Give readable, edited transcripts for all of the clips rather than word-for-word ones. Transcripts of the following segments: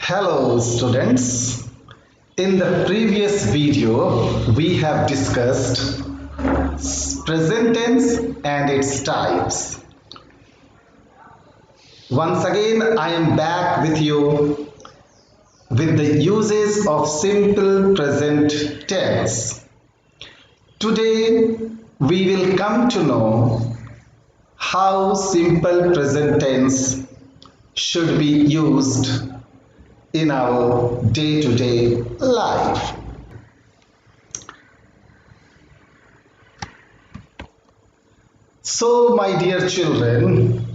Hello students. In the previous video we have discussed present tense and its types. Once again I am back with you with the uses of simple present tense. Today we will come to know how simple present tense should be used in our day-to-day life. So, my dear children,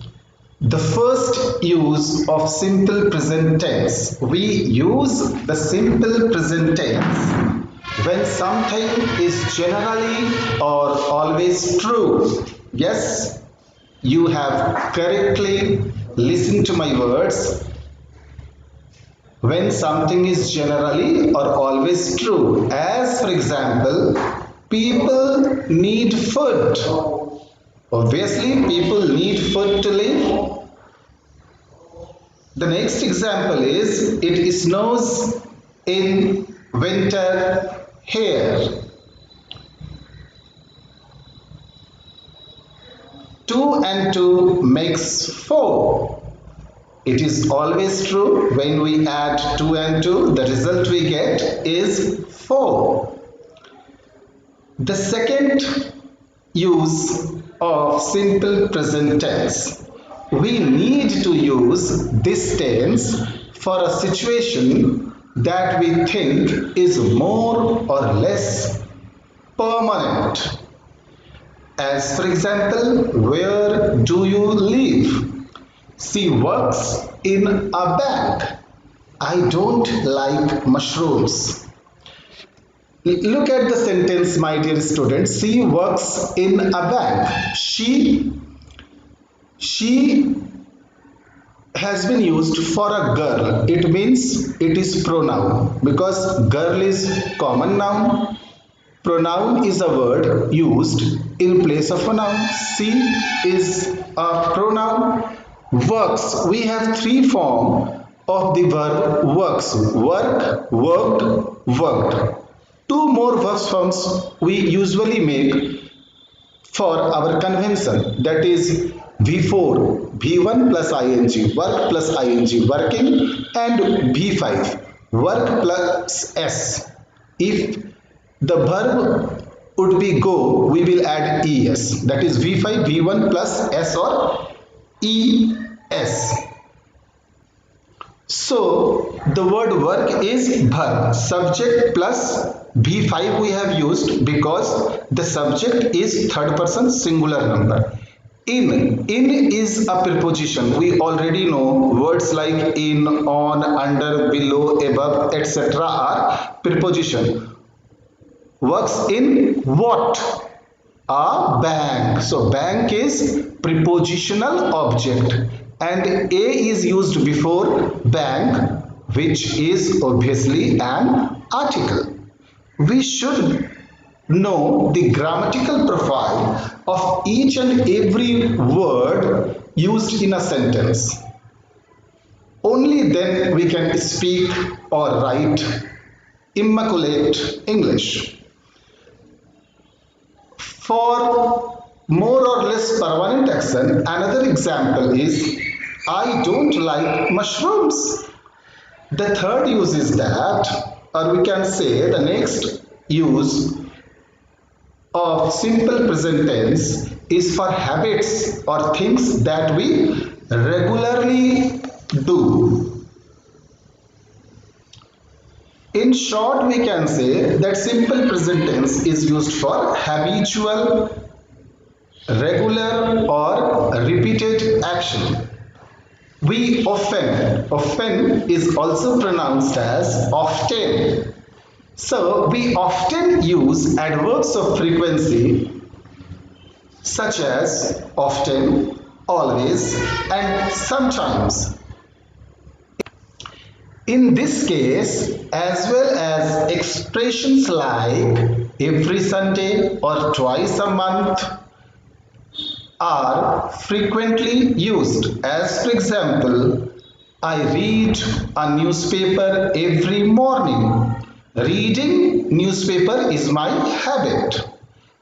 the first use of simple present tense, we use the simple present tense when something is generally or always true. Yes, you have correctly listened to my words. When something is generally or always true, as for example, people need food. Obviously, people need food to live. The next example is, it snows in winter here. 2 and 2 makes 4. It is always true. When we add 2 and 2, the result we get is 4. The second use of simple present tense. We need to use this tense for a situation that we think is more or less permanent. As for example, where do you live? She works in a bank. I don't like mushrooms. Look at the sentence, my dear students. She works in a bank. She has been used for a girl. It means it is pronoun because girl is common noun. Pronoun is a word used in place of a noun. She is a pronoun. Works, we have three forms of the verb works: work, worked, worked. Two more verb forms we usually make for our convention, that is V4, V1 plus ing, work plus ing, working, and V5, work plus S. If the verb would be go, we will add es, that is V5, V1 plus S or es. So the word work is verb, subject plus V5 we have used because the subject is third person singular number. In is a preposition. We already know words like in, on, under, below, above, etc. are preposition. Works in what? A bank. So bank is prepositional object and a is used before bank, which is obviously an article. We should know the grammatical profile of each and every word used in a sentence. Only then we can speak or write immaculate English. For more or less permanent action, another example is I don't like mushrooms. The third use is that, or we can say the next use of simple present tense is for habits or things that we regularly do. In short, we can say that simple present tense is used for habitual, regular or repeated action. We often is also pronounced as often. So we often use adverbs of frequency such as often, always and sometimes. In this case, as well as expressions like every Sunday or twice a month are frequently used. As for example, I read a newspaper every morning. Reading newspaper is my habit.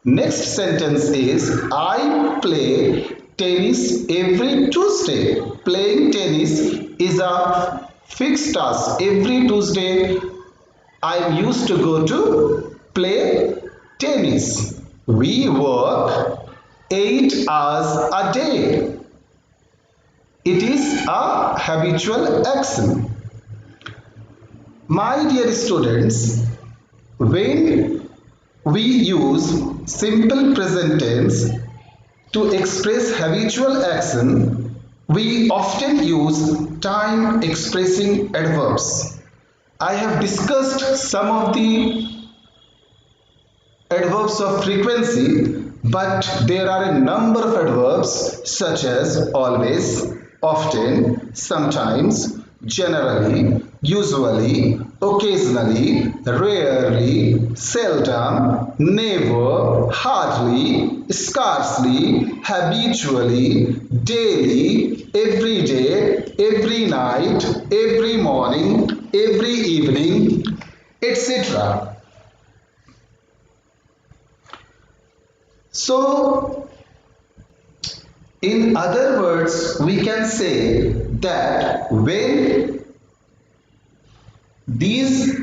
Next sentence is I play tennis every Tuesday. Playing tennis is a fixed task. Every Tuesday I used to go to play tennis. We work 8 hours a day. It is a habitual action. My dear students, when we use simple present tense to express habitual action, we often use time expressing adverbs. I have discussed some of the adverbs of frequency, but there are a number of adverbs such as always, often, sometimes, generally, usually, occasionally, rarely, seldom, never, hardly, scarcely, habitually, daily, every day, every night, every morning, every evening, etc. So, in other words, we can say that when these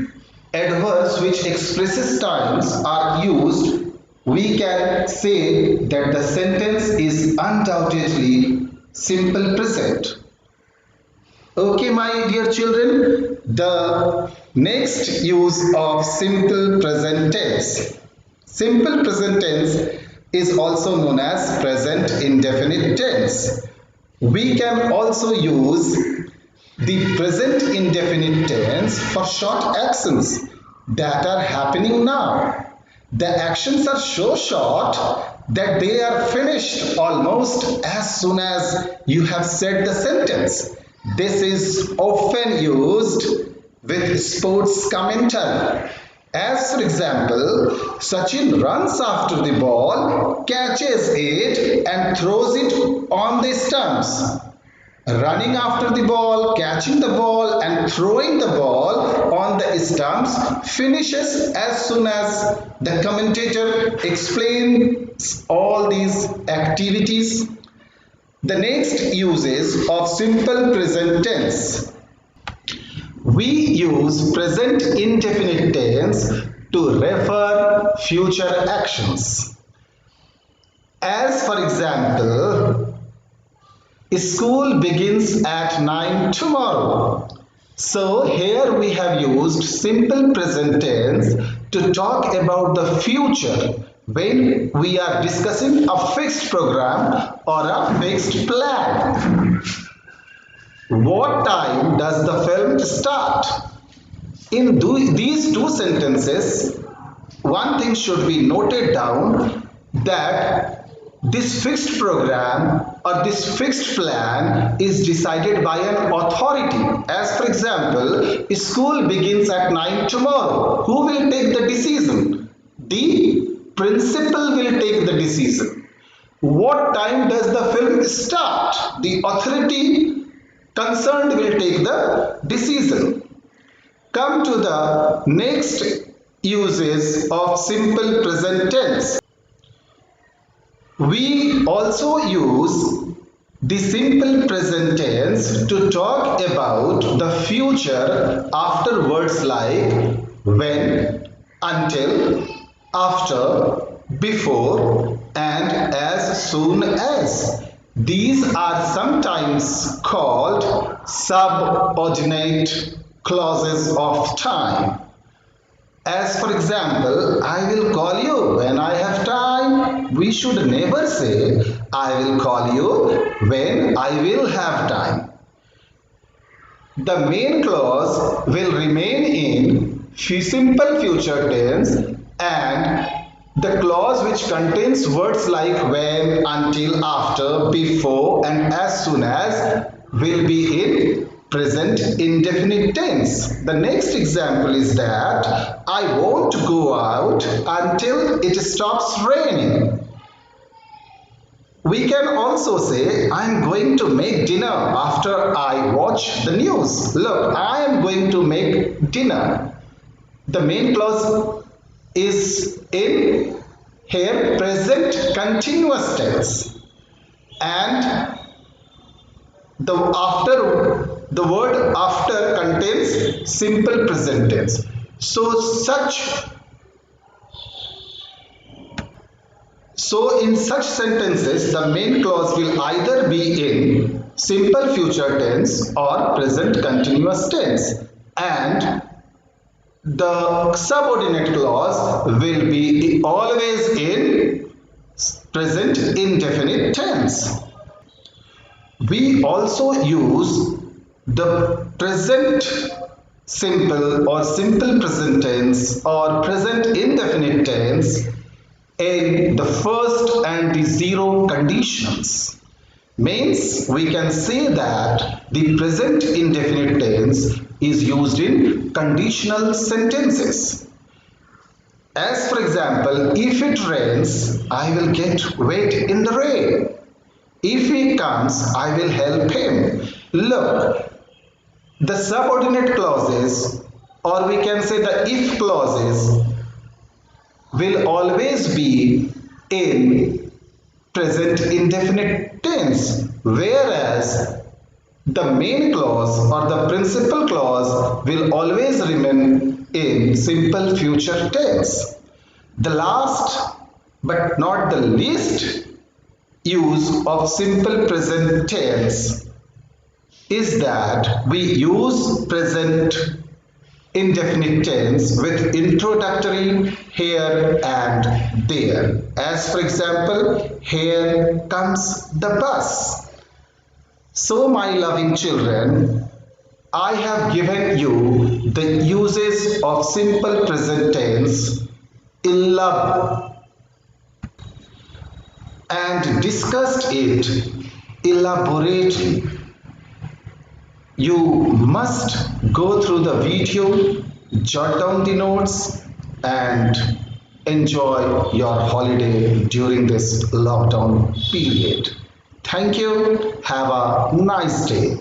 adverbs which expresses times are used, we can say that the sentence is undoubtedly simple present. Okay, my dear children, the next use of simple present tense. Simple present tense is also known as present indefinite tense. We can also use the present indefinite tense for short actions that are happening now. The actions are so short that they are finished almost as soon as you have said the sentence. This is often used with sports commentary. As for example, Sachin runs after the ball, catches it and throws it on the stumps. Running after the ball, catching the ball and throwing the ball on the stumps finishes as soon as the commentator explains all these activities. The next uses of simple present tense. We use present indefinite tense to refer future actions. As for example, school begins at 9 tomorrow. So here we have used simple present tense to talk about the future when we are discussing a fixed program or a fixed plan. What time does the film start? In these two sentences, one thing should be noted down, that this fixed program or this fixed plan is decided by an authority. As for example, school begins at 9 tomorrow. Who will take the decision? The principal will take the decision. What time does the film start? The authority concerned will take the decision. Come to the next uses of simple present tense. We also use the simple present tense to talk about the future after words like when, until, after, before, and as soon as. These are sometimes called subordinate clauses of time. As for example, I will call you when I have time. We should never say I will call you when I will have time. The main clause will remain in simple future tense, and the clause which contains words like when, until, after, before and as soon as will be in present indefinite tense. The next example is that I won't go out until it stops raining. We can also say, I am going to make dinner after I watch the news. Look, I am going to make dinner. The main clause is in here present continuous tense, and the word after contains simple present tense. So in such sentences, the main clause will either be in simple future tense or present continuous tense, and the subordinate clause will be always in present indefinite tense. We also use the present simple or simple present tense or present indefinite tense in the first and the zero conditions. Means we can say that the present indefinite tense is used in conditional sentences. As for example, if it rains, I will get wet in the rain. If he comes, I will help him. Look, the subordinate clauses, or we can say the if clauses, will always be in present indefinite tense, whereas the main clause or the principal clause will always remain in simple future tense. The last but not the least use of simple present tense is that we use present indefinite tense with introductory here and there. As for example, here comes the bus. So my loving children, I have given you the uses of simple present tense in love and discussed it elaborately. You must go through the video, jot down the notes, and enjoy your holiday during this lockdown period. Thank you. Have a nice day.